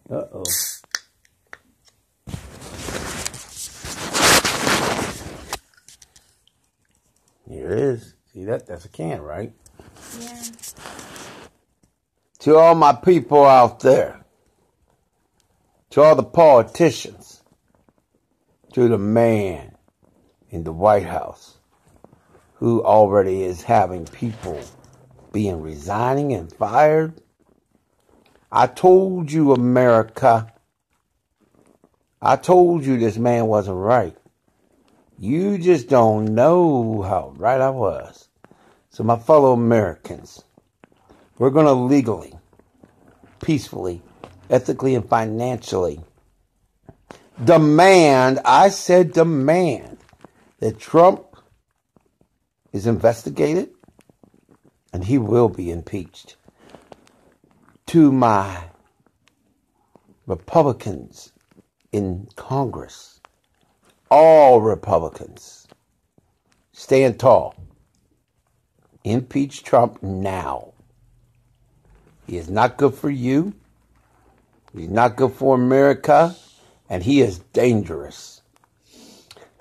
Uh-oh. Here it is. See that? That's a can, right? Yeah. To all my people out there, to all the politicians, to the man in the White House who already is having people being resigning and fired. I told you, America. I told you this man wasn't right. You just don't know how right I was. So my fellow Americans, we're going to legally, peacefully, ethically, and financially demand, I said demand, that Trump is investigated and he will be impeached. To my Republicans in Congress, all Republicans, stand tall. Impeach Trump now. He is not good for you. He's not good for America. And he is dangerous.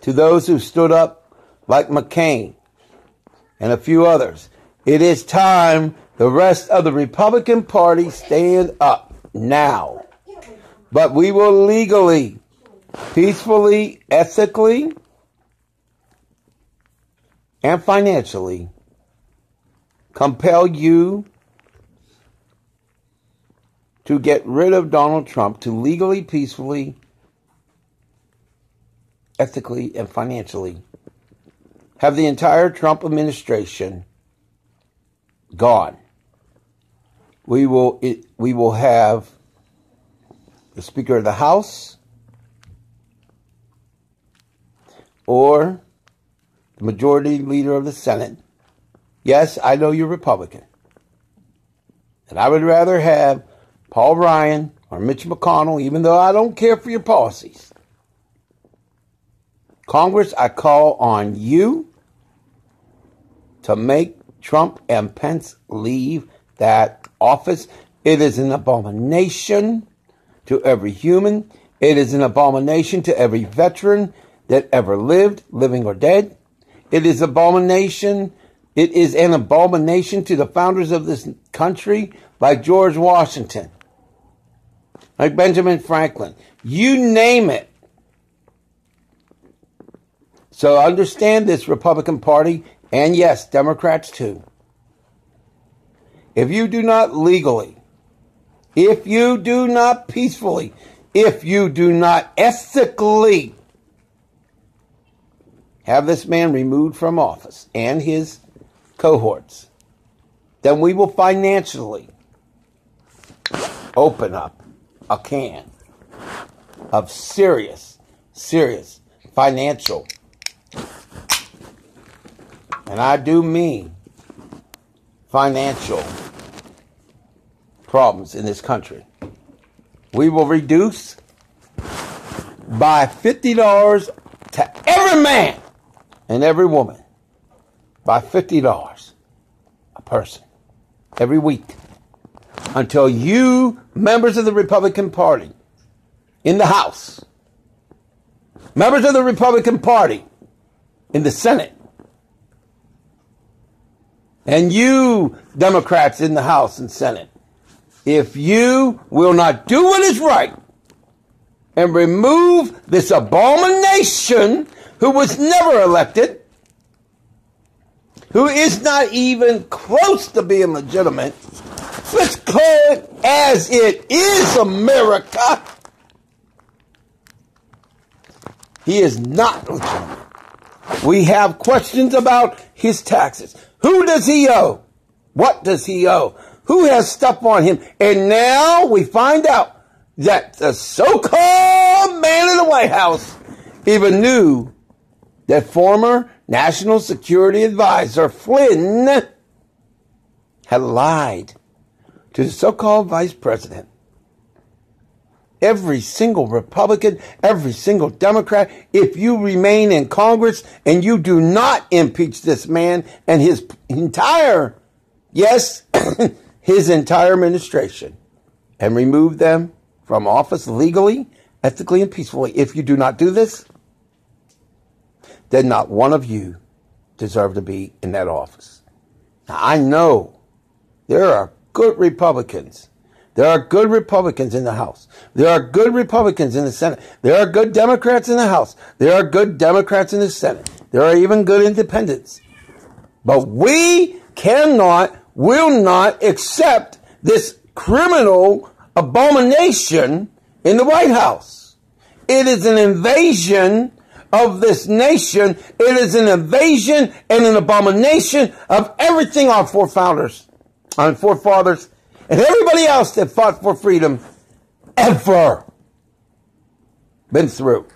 To those who stood up like McCain and a few others, it is time the rest of the Republican Party stand up now. But we will legally, peacefully, ethically, and financially compel you to get rid of Donald Trump, to legally, peacefully, ethically, and financially have the entire Trump administration gone. We will have the Speaker of the House or the Majority Leader of the Senate. Yes, I know you're Republican. And I would rather have Paul Ryan or Mitch McConnell, even though I don't care for your policies. Congress, I call on you to make Trump and Pence leave that office. It is an abomination to every human. It is an abomination to every veteran that ever lived, living or dead. It is abomination. It is an abomination to the founders of this country, like George Washington, like Benjamin Franklin. You name it. So understand this, Republican Party, and yes, Democrats too. If you do not legally, if you do not peacefully, if you do not ethically have this man removed from office and his cohorts, then we will financially open up a can of serious financial, and I do mean financial, problems in this country. We will reduce by $50 to every man and every woman, by $50 a person every week, until you, members of the Republican Party in the House, members of the Republican Party in the Senate, and you, Democrats in the House and Senate, if you will not do what is right and remove this abomination who was never elected, who is not even close to being legitimate, let's call it as it is, America. He is not legitimate. We have questions about his taxes. Who does he owe? What does he owe? Who has stuff on him? And now we find out that the so-called man in the White House even knew that former National Security Advisor Flynn had lied to the so-called vice president. Every single Republican, every single Democrat, if you remain in Congress and you do not impeach this man and his entire, yes, his entire administration, and remove them from office legally, ethically, and peacefully. If you do not do this, then not one of you deserve to be in that office. Now, I know there are good Republicans. There are good Republicans in the House. There are good Republicans in the Senate. There are good Democrats in the House. There are good Democrats in the Senate. There are even good independents. But we will not accept this criminal abomination in the White House. It is an invasion of this nation. It is an invasion and an abomination of everything our forefathers and everybody else that fought for freedom ever been through.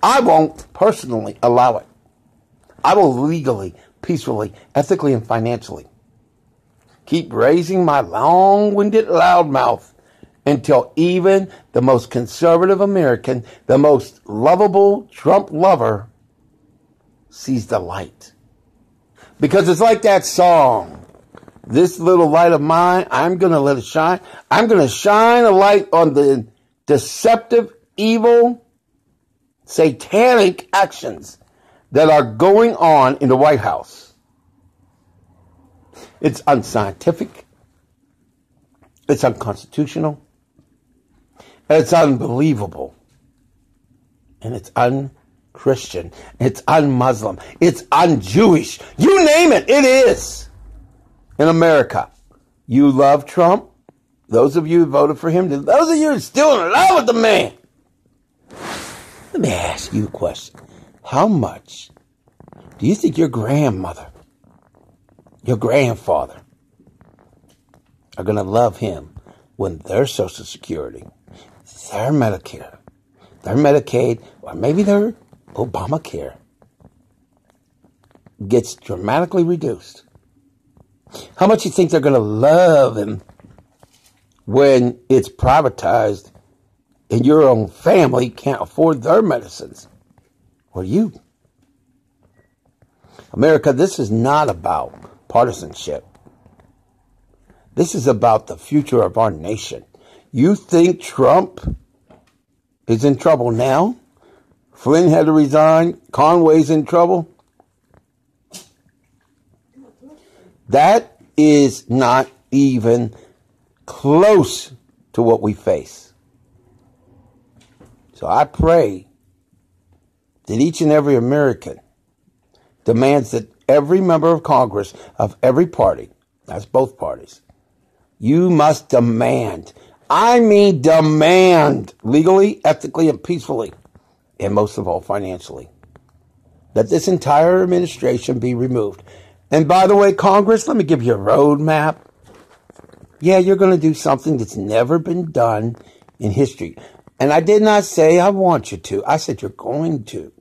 I won't personally allow it. I will legally, peacefully, ethically, and financially keep raising my long-winded loudmouth until even the most conservative American, the most lovable Trump lover, sees the light. Because it's like that song, "This little light of mine, I'm going to let it shine." I'm going to shine a light on the deceptive, evil, satanic actions that are going on in the White House. It's unscientific. It's unconstitutional. It's unbelievable. And it's un-Christian. It's un-Muslim. It's un-Jewish. You name it, it is. In America, you love Trump. Those of you who voted for him, those of you who are still in love with the man. Let me ask you a question. How much do you think your grandmother, your grandfather are going to love him when their Social Security, their Medicare, their Medicaid, or maybe their Obamacare gets dramatically reduced? How much do you think they're going to love him when it's privatized and your own family can't afford their medicines? Or you? America, this is not about partisanship. This is about the future of our nation. You think Trump is in trouble now? Flynn had to resign. Conway's in trouble. That is not even close to what we face. So I pray that each and every American demands that every member of Congress of every party, that's both parties, you must demand, I mean demand, legally, ethically, and peacefully, and most of all financially, that this entire administration be removed. And by the way, Congress, let me give you a roadmap. Yeah, you're going to do something that's never been done in history. And I did not say I want you to. I said you're going to.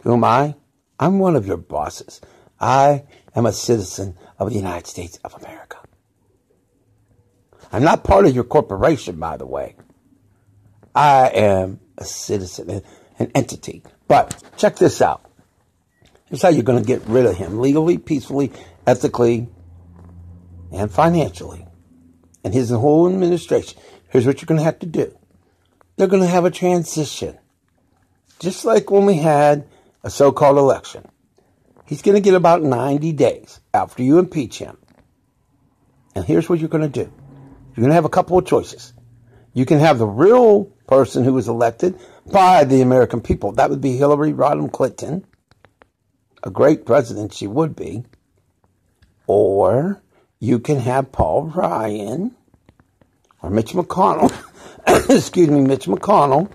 Who am I? I'm one of your bosses. I am a citizen of the United States of America. I'm not part of your corporation, by the way. I am a citizen, an entity. But check this out. Here's how you're going to get rid of him. Legally, peacefully, ethically, and financially. And his whole administration. Here's what you're going to have to do. They're going to have a transition. Just like when we had a so-called election. He's going to get about 90 days after you impeach him. And here's what you're going to do. You're going to have a couple of choices. You can have the real person who was elected by the American people. That would be Hillary Rodham Clinton. A great president she would be. Or you can have Paul Ryan or Mitch McConnell. Excuse me, Mitch McConnell.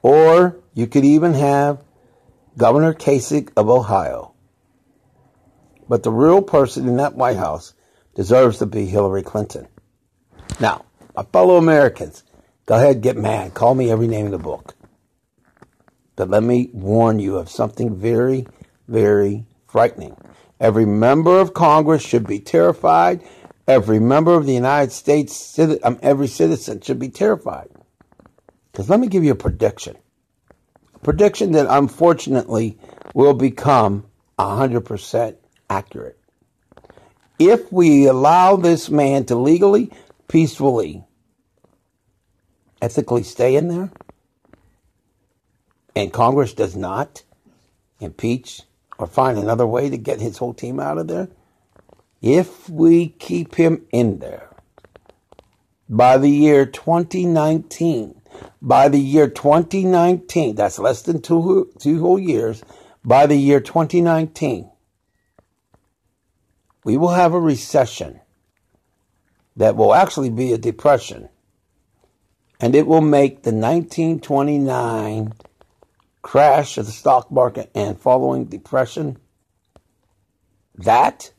Or you could even have Governor Kasich of Ohio. But the real person in that White House deserves to be Hillary Clinton. Now, my fellow Americans, go ahead, get mad. Call me every name in the book. But let me warn you of something very, very frightening. Every member of Congress should be terrified. Every member of the United States, every citizen should be terrified. Because let me give you a prediction. A prediction that unfortunately will become 100% accurate. If we allow this man to legally, peacefully, ethically stay in there, and Congress does not impeach or find another way to get his whole team out of there, if we keep him in there, by the year 2019, that's less than two whole years, by the year 2019, we will have a recession that will actually be a depression. And it will make the 1929 crash of the stock market and following depression, that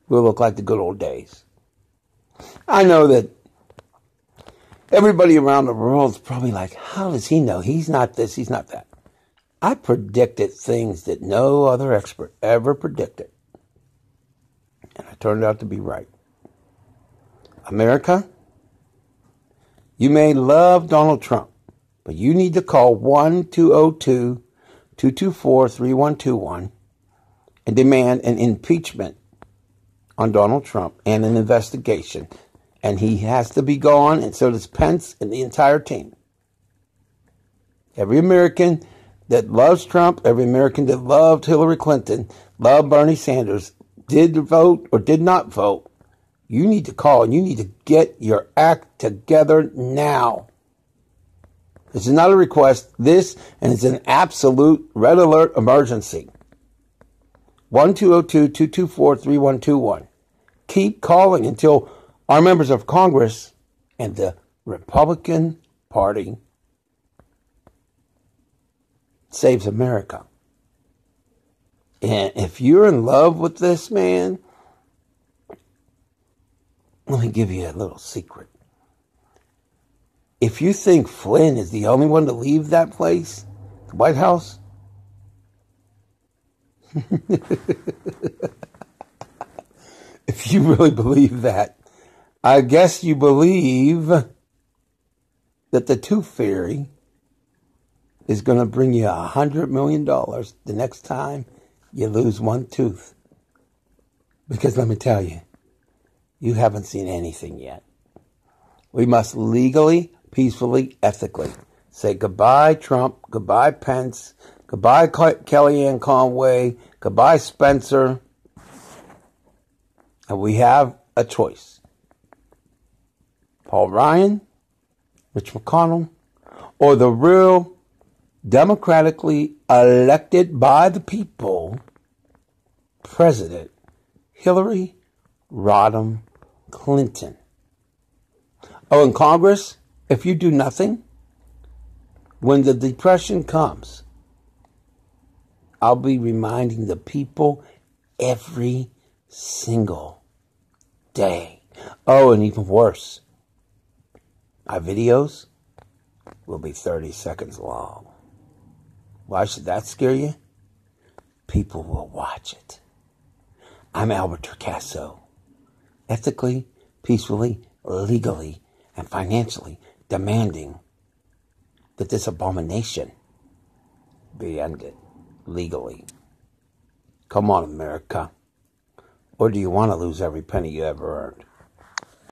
will look like the good old days. I know that everybody around the world is probably like, how does he know? He's not this, he's not that. I predicted things that no other expert ever predicted. And I turned out to be right. America, you may love Donald Trump, but you need to call 1-202-224-3121 and demand an impeachment on Donald Trump and an investigation. And he has to be gone, and so does Pence and the entire team. Every American that loves Trump, every American that loved Hillary Clinton, loved Bernie Sanders, did vote or did not vote, you need to call and you need to get your act together now. This is not a request. This, and it's an absolute red alert emergency. 1-202-224-3121. Keep calling until our members of Congress and the Republican Party saves America. And if you're in love with this man, let me give you a little secret. If you think Flynn is the only one to leave that place, the White House, if you really believe that, I guess you believe that the Tooth Fairy is going to bring you $100 million the next time you lose one tooth. Because let me tell you, you haven't seen anything yet. We must legally, peacefully, ethically say goodbye Trump, goodbye Pence, goodbye Kellyanne Conway, goodbye Spencer. And we have a choice. Paul Ryan, Mitch McConnell, or the real democratically elected by the people President Hillary Rodham Clinton. Oh, in Congress, if you do nothing, when the depression comes, I'll be reminding the people every single day. Oh, and even worse, my videos will be 30 seconds long. Why should that scare you? People will watch it. I'm Albert Tricasso, ethically, peacefully, legally, and financially demanding that this abomination be ended legally. Come on, America. Or do you want to lose every penny you ever earned?